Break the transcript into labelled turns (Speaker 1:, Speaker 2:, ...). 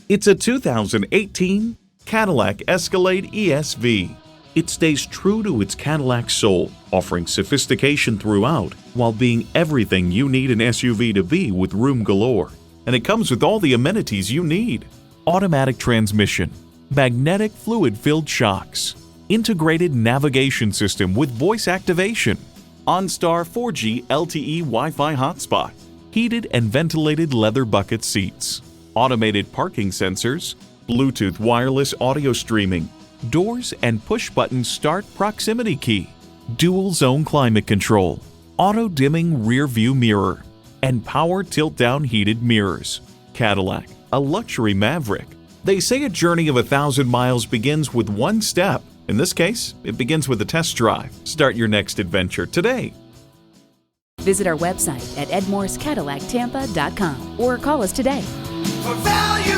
Speaker 1: It's a 2018 Cadillac Escalade ESV. It stays true to its Cadillac soul, offering sophistication throughout while being everything you need an SUV to be with room galore. And it comes with all the amenities you need: automatic transmission, magnetic fluid-filled shocks, integrated navigation system with voice activation, OnStar 4G LTE Wi-Fi hotspot, heated and ventilated leather bucket seats, automated parking sensors, Bluetooth wireless audio streaming, doors and push-button start proximity key, dual-zone climate control, auto-dimming rear-view mirror, and power tilt-down heated mirrors. Cadillac, a luxury maverick. They say a journey of 1,000 miles begins with one step. In this case, it begins with a test drive. Start your next adventure today.
Speaker 2: Visit our website at edmorsecadillactampa.com or call us today.
Speaker 3: For value